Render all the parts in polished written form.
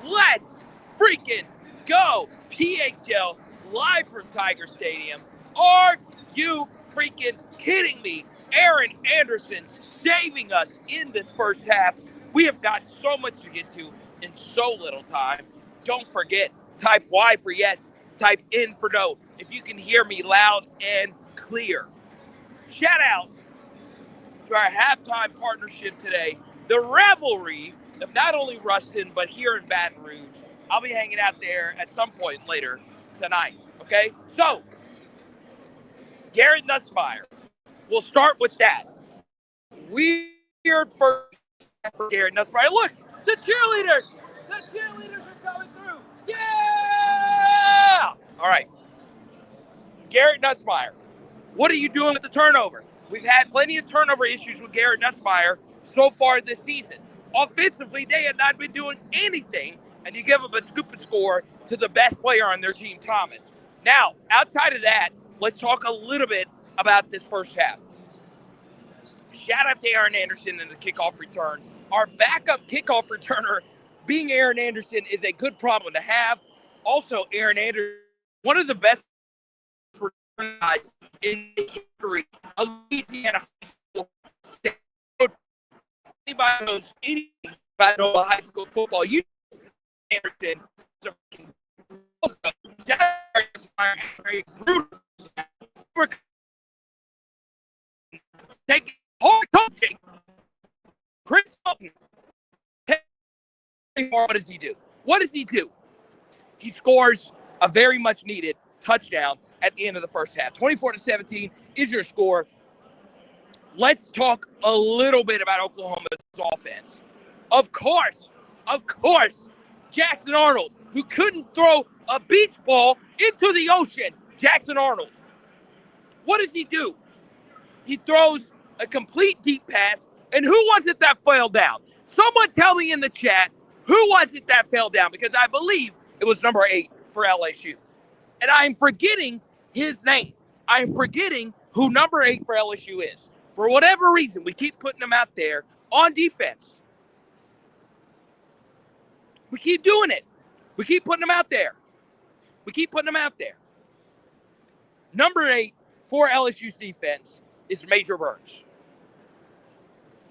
Let's freaking go. PHL live from Tiger Stadium. Are you freaking kidding me? Aaron Anderson saving us in this first half. We have got so much to get to in so little time. Don't forget, type Y for yes, type N for no. If you can hear me loud and clear. Shout out to our halftime partnership today, the Revelry of not only Ruston, but here in Baton Rouge. I'll be hanging out there at some point later tonight, okay? So, Garrett NUSSMEIER. We'll start with that. Weird first for Garrett NUSSMEIER. Look, the cheerleaders! The cheerleaders are coming through! Yeah! All right. Garrett NUSSMEIER. What are you doing with the turnover? We've had plenty of turnover issues with Garrett NUSSMEIER so far this season. Offensively, they have not been doing anything, and you give them a scoop and score to the best player on their team, Thomas. Now, outside of that, let's talk a little bit about this first half. Shout out to Aaron Anderson in the kickoff return. Our backup kickoff returner being Aaron Anderson is a good problem to have. Also, Aaron Anderson, one of the best guys in the history of Louisiana high school. Anybody knows anything about high school football, you know Anderson is very brutal. Taking hard coaching. Chris Hilton. What does he do? What does he do? He scores a very much needed touchdown at the end of the first half. 24-17 is your score. Let's talk a little bit about Oklahoma's offense. Of course, Jackson Arnold, who couldn't throw a beach ball into the ocean. Jackson Arnold. What does he do? He throws a complete deep pass, and who was it that fell down? Someone tell me in the chat, who was it that fell down? Because I believe it was number 8 for LSU. And I am forgetting his name. I am forgetting who number 8 for LSU is. For whatever reason, we keep putting him out there on defense. We keep doing it. We keep putting him out there. Number 8 for LSU's defense is Major Burns.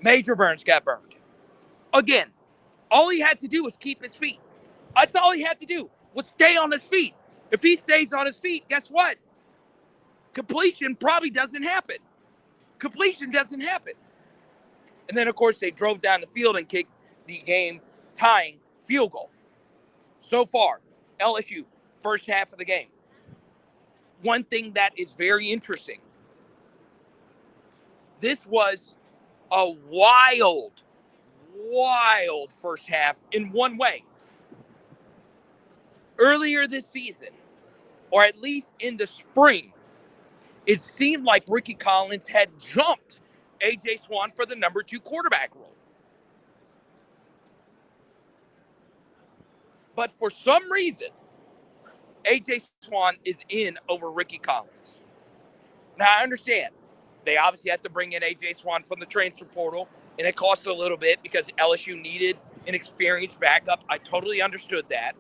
Major Burns got burned. Again, all he had to do was keep his feet. That's all he had to do was stay on his feet. If he stays on his feet, guess what? Completion probably doesn't happen. And then, of course, they drove down the field and kicked the game-tying field goal. So far, LSU, first half of the game. One thing that is very interesting. This was a wild first half in one way. Earlier this season, or at least in the spring, it seemed like Ricky Collins had jumped A.J. Swan for the number 2 quarterback role. But for some reason, A.J. Swan is in over Ricky Collins. Now, I understand. They obviously had to bring in A.J. Swan from the transfer portal, and it cost a little bit because LSU needed an experienced backup. I totally understood that.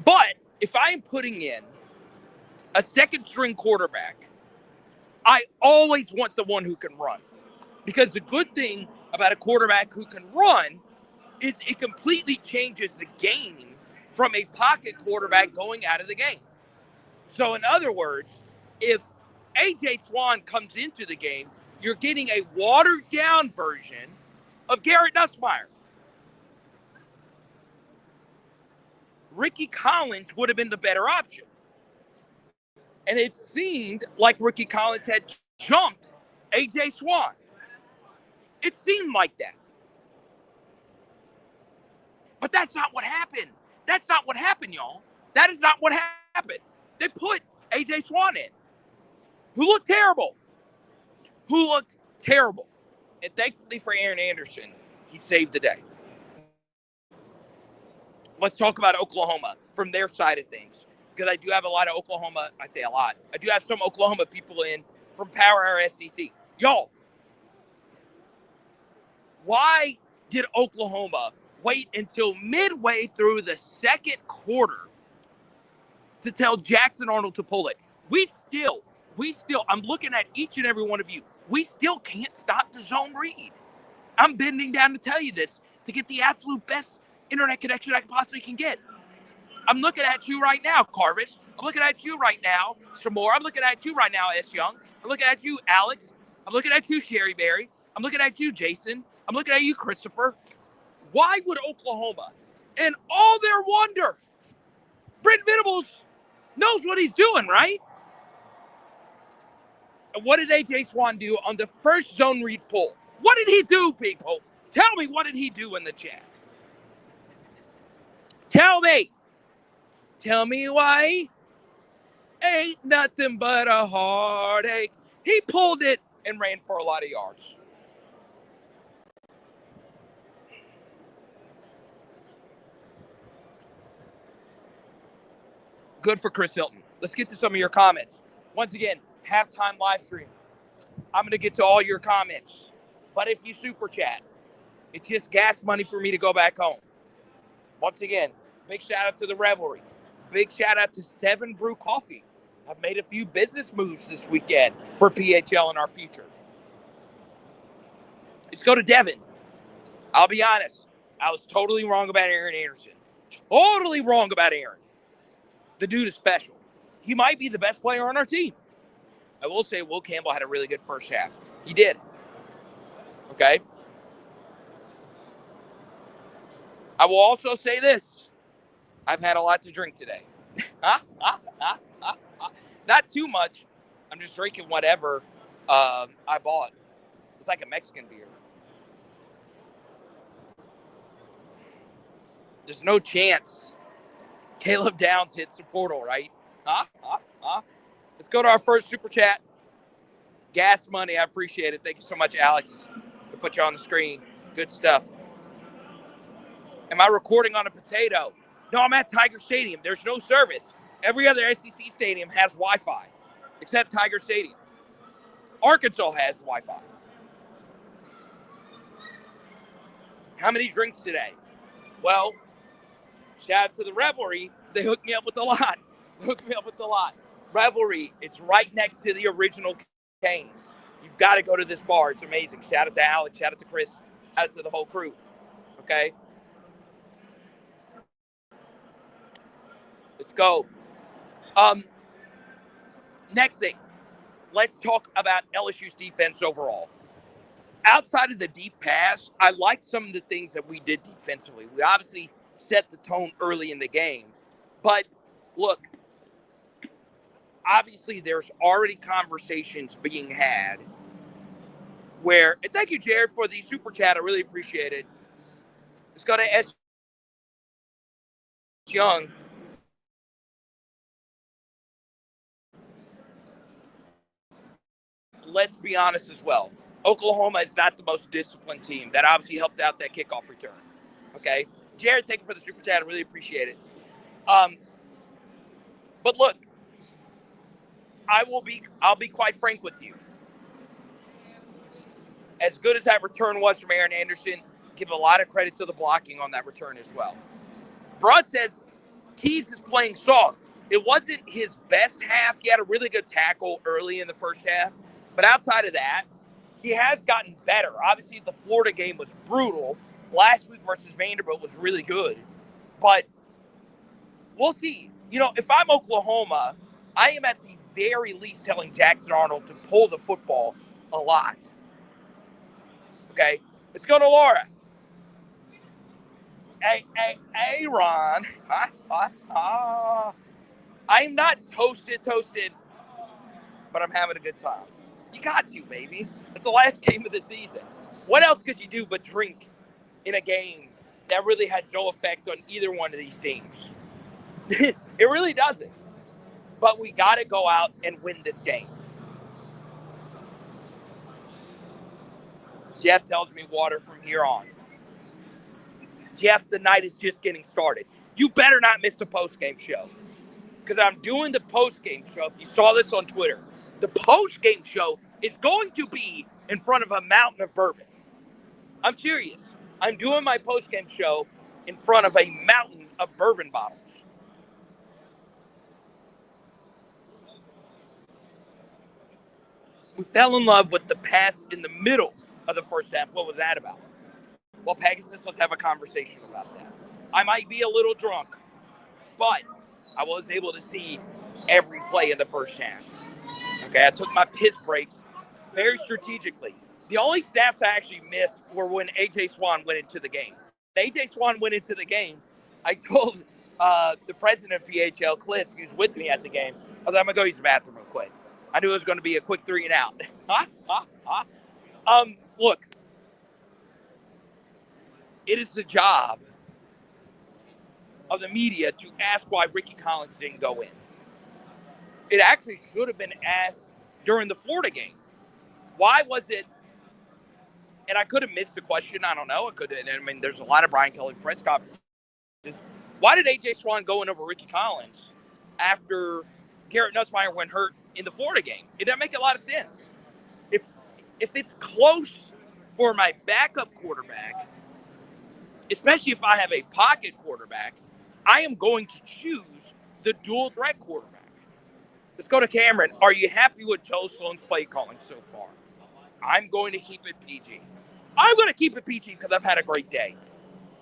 But if I am putting in a second-string quarterback, I always want the one who can run. Because the good thing about a quarterback who can run is it completely changes the game from a pocket quarterback going out of the game. So in other words, if A.J. Swan comes into the game, you're getting a watered-down version of Garrett NUSSMEIER. Ricky Collins would have been the better option. And it seemed like Ricky Collins had jumped A.J. Swan. It seemed like that. But that's not what happened. That's not what happened, y'all. That is not what happened. They put A.J. Swan in, who looked terrible. And thankfully for Aaron Anderson, he saved the day. Let's talk about Oklahoma from their side of things. Because I do have a lot of Oklahoma, I say a lot. I do have some Oklahoma people in from Power Hour SEC. Y'all, why did Oklahoma wait until midway through the second quarter to tell Jackson Arnold to pull it. We still, I'm looking at each and every one of you. We still can't stop the zone read. I'm bending down to tell you this to get the absolute best internet connection I possibly can get. I'm looking at you right now, Carvis. I'm looking at you right now, Shamor. I'm looking at you right now, S. Young. I'm looking at you, Alex. I'm looking at you, Sherry Berry. I'm looking at you, Jason. I'm looking at you, Christopher. Why would Oklahoma, in all their wonder, Brent Venables knows what he's doing, right? And what did A.J. Swan do on the first zone read pull? What did he do, people? Tell me, what did he do in the chat? Tell me. Tell me why. Ain't nothing but a heartache. He pulled it and ran for a lot of yards. Good for Chris Hilton. Let's get to some of your comments. Once again, halftime live stream. I'm going to get to all your comments. But if you super chat, it's just gas money for me to go back home. Once again, big shout out to the Revelry. Big shout out to 7 Brew Coffee. I've made a few business moves this weekend for PHL in our future. Let's go to Devin. I'll be honest. I was totally wrong about Aaron Anderson. Totally wrong about Aaron. The dude is special. He might be the best player on our team. I will say Will Campbell had a really good first half. He did. Okay? I will also say this. I've had a lot to drink today. Not too much. I'm just drinking whatever I bought. It's like a Mexican beer. There's no chance Caleb Downs hits the portal, right? Let's go to our first super chat. Gas money, I appreciate it. Thank you so much, Alex. To put you on the screen. Good stuff. Am I recording on a potato? No, I'm at Tiger Stadium. There's no service. Every other SEC stadium has Wi-Fi, except Tiger Stadium. Arkansas has Wi-Fi. How many drinks today? Well, shout out to the Revelry. They hooked me up with a lot. Revelry, it's right next to the original Canes. You've got to go to this bar. It's amazing. Shout out to Alex. Shout out to Chris. Shout out to the whole crew. Okay? Let's go. Next thing. Let's talk about LSU's defense overall. Outside of the deep pass, I liked some of the things that we did defensively. We obviously set the tone early in the game. But, look, obviously there's already conversations being had where, and thank you, Jared, for the super chat. I really appreciate it. Let's go to S. Young. Let's be honest as well. Oklahoma is not the most disciplined team. That obviously helped out that kickoff return. Okay? Jared, thank you for the super chat. I really appreciate it. But look, I'll be quite frank with you. As good as that return was from Aaron Anderson, give a lot of credit to the blocking on that return as well. Broad says Keys is playing soft. It wasn't his best half. He had a really good tackle early in the first half. But outside of that, he has gotten better. Obviously, the Florida game was brutal. Last week versus Vanderbilt was really good. But we'll see. You know, if I'm Oklahoma, I am at the very least telling Jackson Arnold to pull the football a lot. Okay? Let's go to Laura. Hey, Ron. I'm not toasted, but I'm having a good time. You got to, baby. It's the last game of the season. What else could you do but drink in a game that really has no effect on either one of these teams? It really doesn't. But we got to go out and win this game. Jeff tells me water from here on. Jeff, the night is just getting started. You better not miss the post-game show. Because I'm doing the post-game show. If you saw this on Twitter, the post-game show is going to be in front of a mountain of bourbon. I'm serious. I'm doing my post-game show in front of a mountain of bourbon bottles. We fell in love with the pass in the middle of the first half. What was that about? Well, Pegasus, let's have a conversation about that. I might be a little drunk, but I was able to see every play in the first half. Okay, I took my piss breaks very strategically. The only snaps I actually missed were when A.J. Swan went into the game. A.J. Swan went into the game. I told the president of PHL, Cliff, who's with me at the game, I was like, I'm going to go use the bathroom real quick. I knew it was going to be a quick 3 and out. Look, it is the job of the media to ask why Ricky Collins didn't go in. It actually should have been asked during the Florida game. Why was it? And I could have missed the question. I don't know. There's a lot of Brian Kelly press conferences. Why did A.J. Swan go in over Ricky Collins after Garrett Nussmeier went hurt in the Florida game? It doesn't make a lot of sense. If it's close for my backup quarterback, especially if I have a pocket quarterback, I am going to choose the dual threat quarterback. Let's go to Cameron. Are you happy with Joe Sloan's play calling so far? I'm going to keep it PG. I'm going to keep it PG because I've had a great day.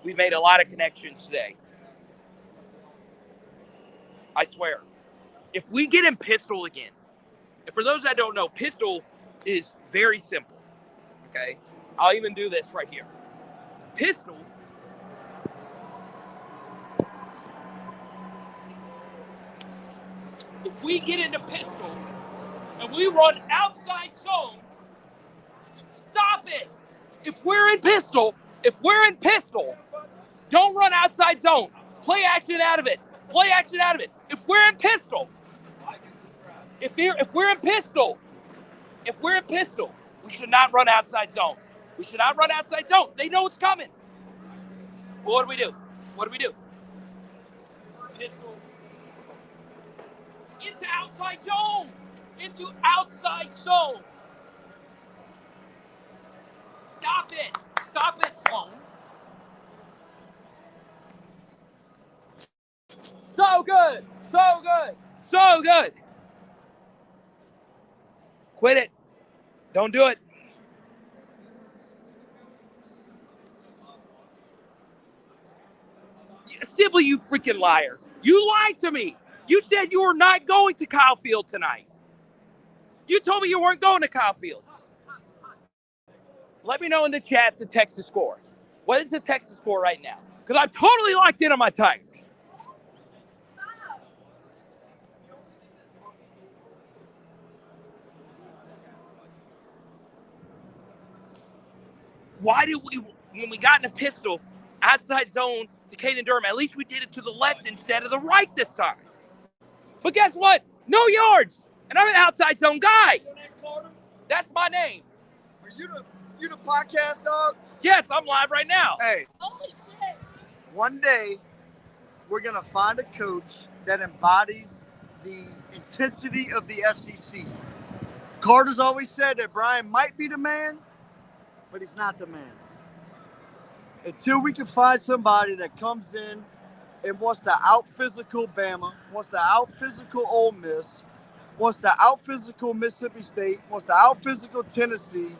We've made a lot of connections today. I swear. If we get in pistol again, and for those that don't know, pistol is very simple. Okay? I'll even do this right here. Pistol. If we get into pistol and we run outside zone, stop it. If we're in pistol, don't run outside zone. Play action out of it. If we're in pistol, we should not run outside zone. They know it's coming. But what do we do? Pistol. Into outside zone. Stop it, Sloan. So good. Quit it. Don't do it. Sibley, you freaking liar. You lied to me. You said you were not going to Kyle Field tonight. You told me you weren't going to Kyle Field. Let me know in the chat the Texas score. What is the Texas score right now? Because I'm totally locked in on my Tigers. Why did we, when we got in a pistol, outside zone to Caden Durham, at least we did it to the left instead of the right this time. But guess what? No yards. And I'm an outside zone guy. That's my name. Are you the podcast dog? Yes, I'm live right now. Hey. Holy shit. One day, we're going to find a coach that embodies the intensity of the SEC. Carter's always said that Brian might be the man, but he's not the man. Until we can find somebody that comes in and wants to out-physical Bama, wants to out-physical Ole Miss, wants to out-physical Mississippi State, wants to out-physical Tennessee,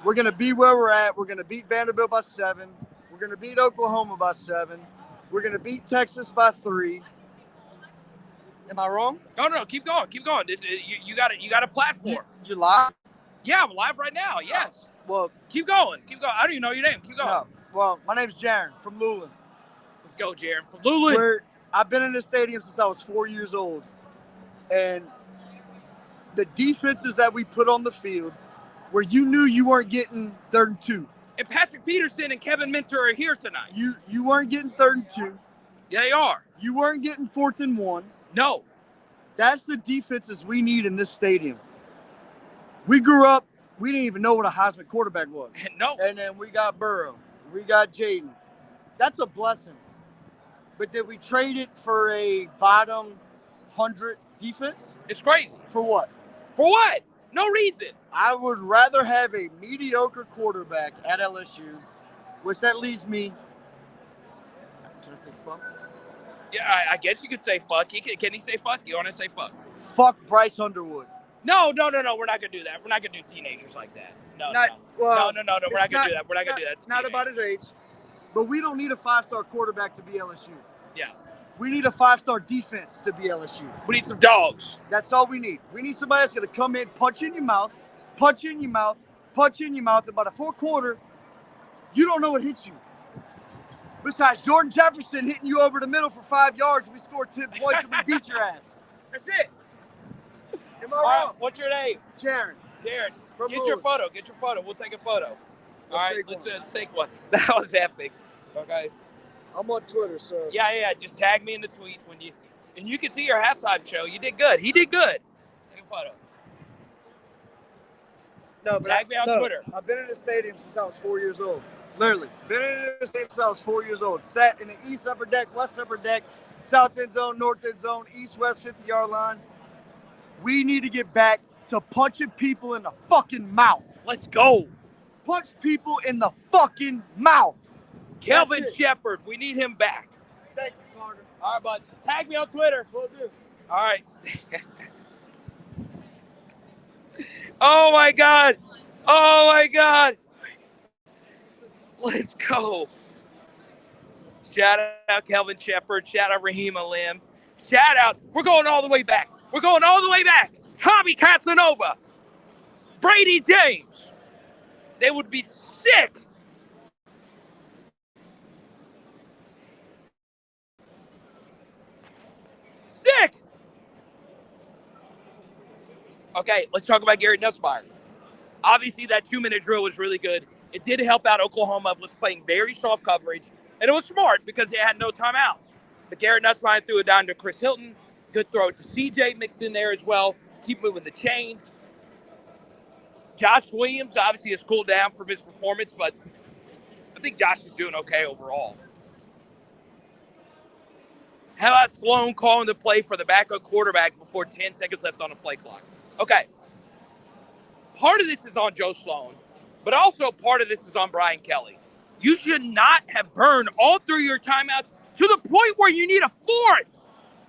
we're going to be where we're at. We're going to beat Vanderbilt by 7. We're going to beat Oklahoma by 7. We're going to beat Texas by 3. Am I wrong? No, keep going. You got a platform. You live? Yeah, I'm live right now. Yes. Well, keep going. I don't even know your name. Keep going. No. Well, my name's Jaron from Luling. Let's go, Jaron from Luling. I've been in this stadium since I was 4 years old, and the defenses that we put on the field, where you knew you weren't getting 3rd and 2. And Patrick Peterson and Kevin Minter are here tonight. You weren't getting 3rd and 2. Yeah, they are. You weren't getting 4th and 1. No. That's the defenses we need in this stadium. We grew up, we didn't even know what a Heisman quarterback was. No. And then we got Burrow. We got Jaden. That's a blessing. But did we trade it for a bottom 100 defense? It's crazy. For what? No reason. I would rather have a mediocre quarterback at LSU Which that leaves me. Can I say fuck? Yeah, I guess you could say fuck. Can he say fuck? You want to say fuck? Fuck Bryce Underwood. No. We're not gonna do that. We're not gonna do teenagers like that. No. Well, no. We're not gonna do that. We're not gonna do that. Not about his age. But we don't need a 5-star quarterback to be LSU. Yeah. We need a 5-star defense to be LSU. We need some dogs. That's all we need. We need somebody that's going to come in, punch you in your mouth, punch you in your mouth, punch you in your mouth. About a fourth quarter, you don't know what hits you. Besides Jordan Jefferson hitting you over the middle for 5 yards, we scored 10 points and we beat your ass. That's it. Am I wrong? What's your name? Jaron. Get your photo. We'll take a photo. All right, let's take one. That was epic. Okay. I'm on Twitter, so. Yeah. Just tag me in the tweet and you can see your halftime show. You did good. He did good. Take a photo. No, but tag me on Twitter. I've been in the stadium since I was 4 years old. Literally. Been in the stadium since I was 4 years old. Sat in the east upper deck, west upper deck, south end zone, north end zone, east-west 50-yard line. We need to get back to punching people in the fucking mouth. Let's go. Punch people in the fucking mouth. Kelvin Shepard, we need him back. Thank you, Carter. All right, bud. Tag me on Twitter. Will do. All right. Oh, my God. Let's go. Shout out Kelvin Shepard. Shout out Raheem Alim. Shout out. We're going all the way back. Tommy Casanova. Brady James. They would be sick. Okay, let's talk about Garrett Nussmeier. Obviously, that 2-minute drill was really good. It did help out Oklahoma with playing very soft coverage, and it was smart because they had no timeouts. But Garrett Nussmeier threw it down to Chris Hilton. Good throw to CJ mixed in there as well. Keep moving the chains. Josh Williams obviously has cooled down from his performance, but I think Josh is doing okay overall. How about Sloan calling the play for the backup quarterback before 10 seconds left on the play clock? Okay. Part of this is on Joe Sloan, but also part of this is on Brian Kelly. You should not have burned all 3 of your timeouts to the point where you need a fourth.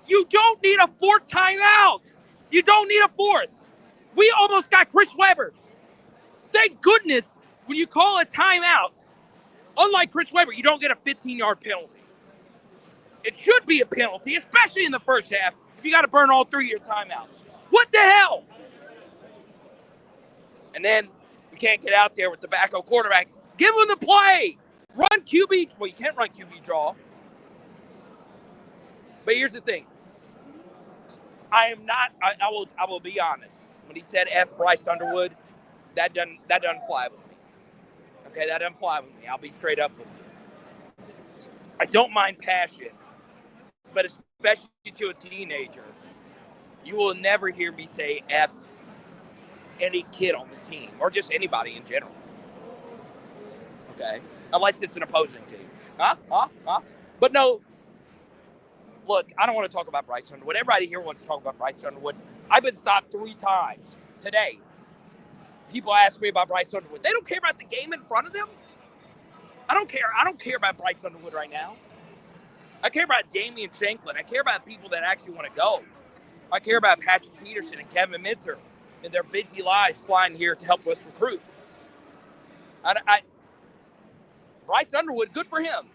You don't need a fourth timeout. You don't need a fourth. We almost got Chris Webber. Thank goodness when you call a timeout, unlike Chris Webber, you don't get a 15-yard penalty. It should be a penalty, especially in the first half, if you got to burn all 3 of your timeouts. What the hell? And then we can't get out there with the backup quarterback. Give him the play. Run QB. Well, you can't run QB draw. But here's the thing. I will be honest. When he said F Bryce Underwood, that doesn't fly with me. Okay, that doesn't fly with me. I'll be straight up with you. I don't mind passion, but especially to a teenager, you will never hear me say F any kid on the team or just anybody in general. Okay? Unless it's an opposing team. But no, look, I don't want to talk about Bryce Underwood. Everybody here wants to talk about Bryce Underwood. I've been stopped 3 times today. People ask me about Bryce Underwood. They don't care about the game in front of them. I don't care. I don't care about Bryce Underwood right now. I care about Damian Shanklin. I care about people that actually want to go. I care about Patrick Peterson and Kevin Minter and their busy lives flying here to help us recruit. Bryce Underwood, good for him.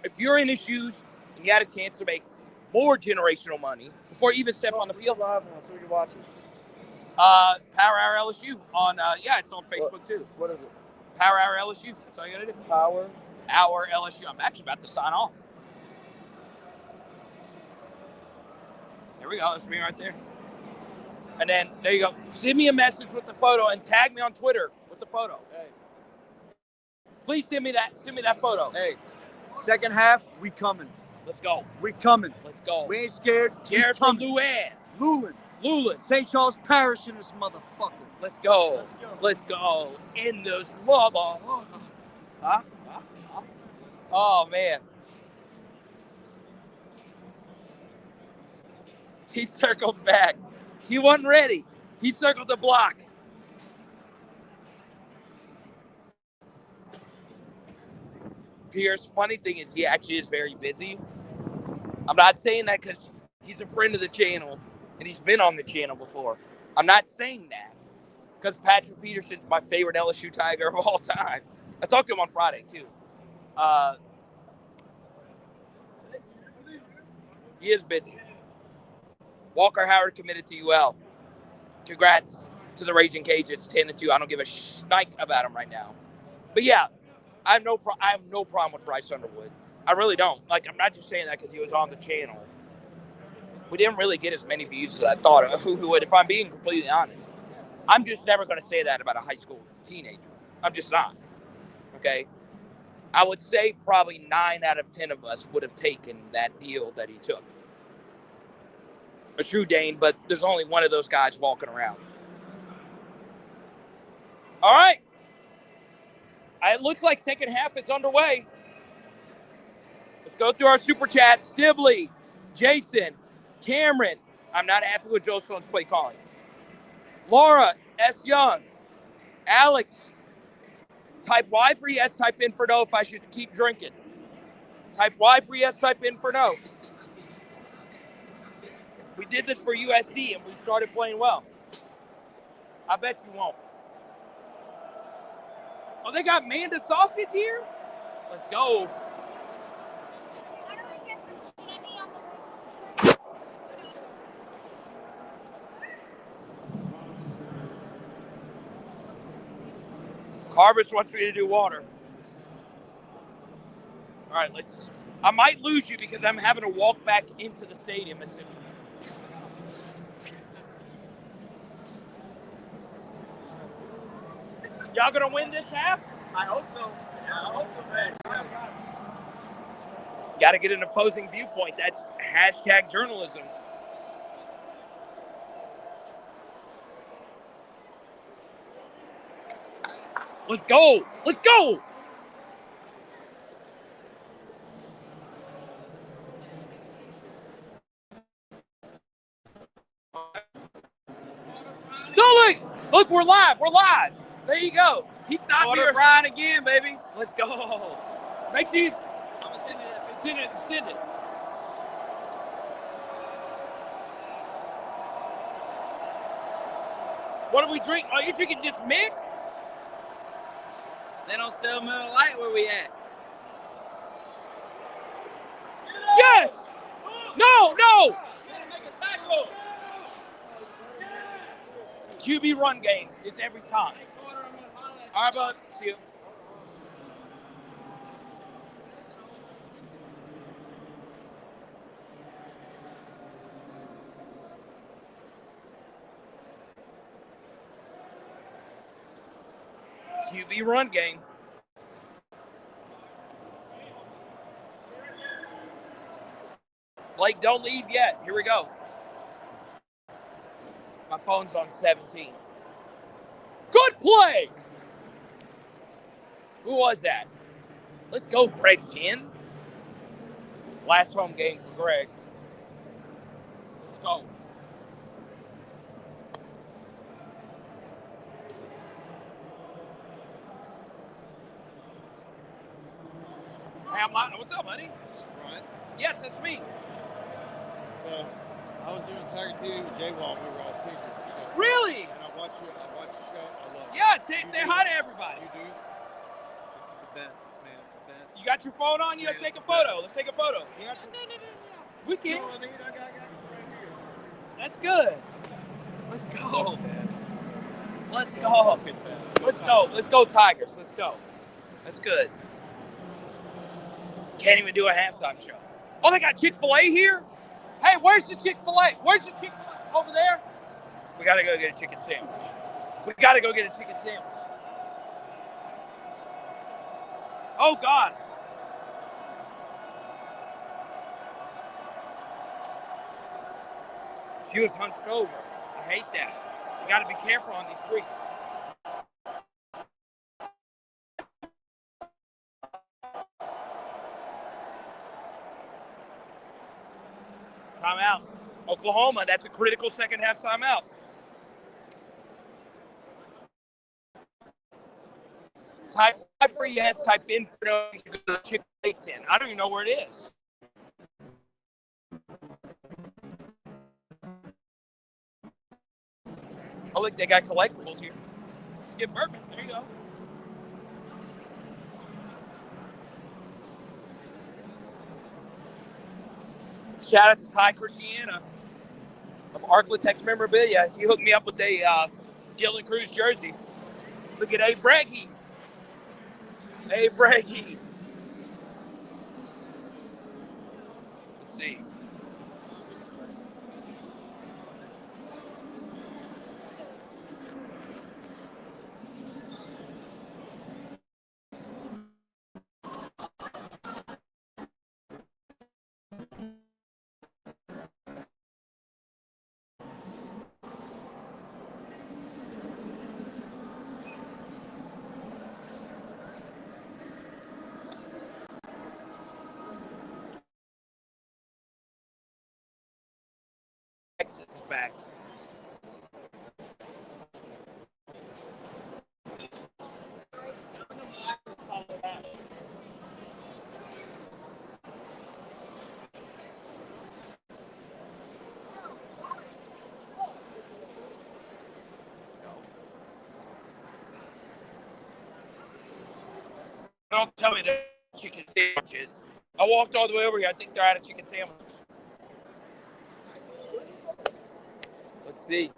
If you're in his shoes and you had a chance to make more generational money before you even step on the field. Live now so we can watch it. Power Hour LSU on, it's on Facebook too. What is it? Power Hour LSU. That's all you got to do. Power Hour LSU. I'm actually about to sign off. There we go. That's me right there. And then, there you go. Send me a message with the photo and tag me on Twitter with the photo. Hey. Please send me that photo. Hey, second half, we coming. Let's go. We coming. Let's go. We ain't scared. Jared from Luann. Luland. St. Charles Parish in this motherfucker. Let's go. Let's go. Let's go. In this mother. Huh? Oh, man. He circled back. He wasn't ready. He circled the block. Pierce. Funny thing is, he actually is very busy. I'm not saying that because he's a friend of the channel and he's been on the channel before. I'm not saying that because Patrick Peterson's my favorite LSU Tiger of all time. I talked to him on Friday, too. He is busy. Walker Howard committed to UL. Congrats to the Raging Cajuns, 10-2. I don't give a shike about him right now. But yeah, I have no problem with Bryce Underwood. I really don't. Like, I'm not just saying that because he was on the channel. We didn't really get as many views as I thought we would, if I'm being completely honest. I'm just never going to say that about a high school teenager. I'm just not. Okay? I would say probably 9 out of 10 of us would have taken that deal that he took. A true Dane, but there's only one of those guys walking around. All right. It looks like second half is underway. Let's go through our super chats. Sibley, Jason, Cameron. I'm not happy with Joe Sloan's play calling. Laura S. Young, Alex. Type Y for yes, type in for no if I should keep drinking. Type Y for yes, type in for no. We did this for USC and we started playing well. I bet you won't. Oh, they got Manda sausage here? Let's go. Carvis wants me to do water. All right, I might lose you because I'm having to walk back into the stadium as soon. Y'all gonna win this half? I hope so. I hope so, man. Got to get an opposing viewpoint. That's hashtag journalism. Let's go. Let's go. No, look, we're live. We're live. There you go. He stopped here. Ryan again, baby. Let's go. Make sure you. I'm send it. What do we drink? Are you drinking just Mick? They don't sell Miller Lite where we at. Yes. No. QB run game. It's every time. All right, bud. See you. QB run game. Blake, don't leave yet. Here we go. My phone's on 17. Good play. Who was that? Let's go, Greg Penn. Last home game for Greg. Let's go. Hey, what's up, buddy? Right. Yes, that's me. So, I was doing Tiger TV with Jay while we were all sneakers. So, Really? and I watch your show. I love it. Yeah, say hi to everybody. You do? This is the best. This man is the best. You got your phone on you? Let's take a photo. Let's take a photo. You got your... No. We can. All I need, I got it right here. That's good. Let's go. Best. Let's go. Best. Let's go. Let's go, Tigers. Let's go. That's good. Can't even do a halftime show. Oh, they got Chick-fil-A here? Hey, where's the Chick-fil-A? Where's the Chick-fil-A? Over there? We got to go get a chicken sandwich. Oh, God. She was hunched over. I hate that. You got to be careful on these streets. Timeout. Oklahoma, that's a critical second half timeout. Type for yes, type in for no, you should go to the Chick-fil-A tent. I don't even know where it is. Oh, look, they got collectibles here. Skip bourbon. There you go. Shout out to Ty Christiana of Arklatex Memorabilia. He hooked me up with a Dylan Cruz jersey. Look at A. Breggy. A. Breggy. Let's see. Texas is back. Don't tell me they're chicken sandwiches. I walked all the way over here. I think they're out of chicken sandwiches. Let's see.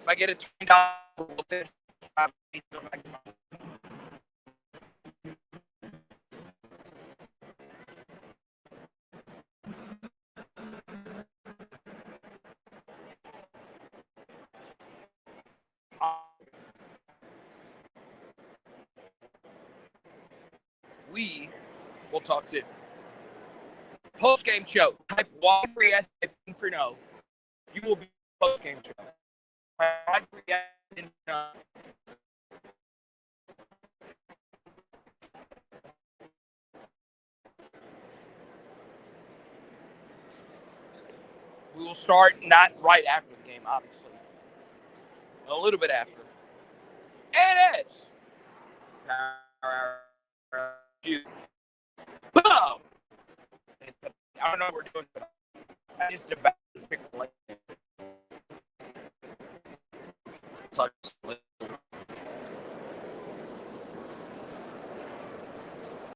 If I get a $20, we will talk soon. Post-game show. Type Y3S for no. You will be post-game show. We will start not right after the game, obviously. A little bit after. And it's boom! I don't know what we're doing. I just about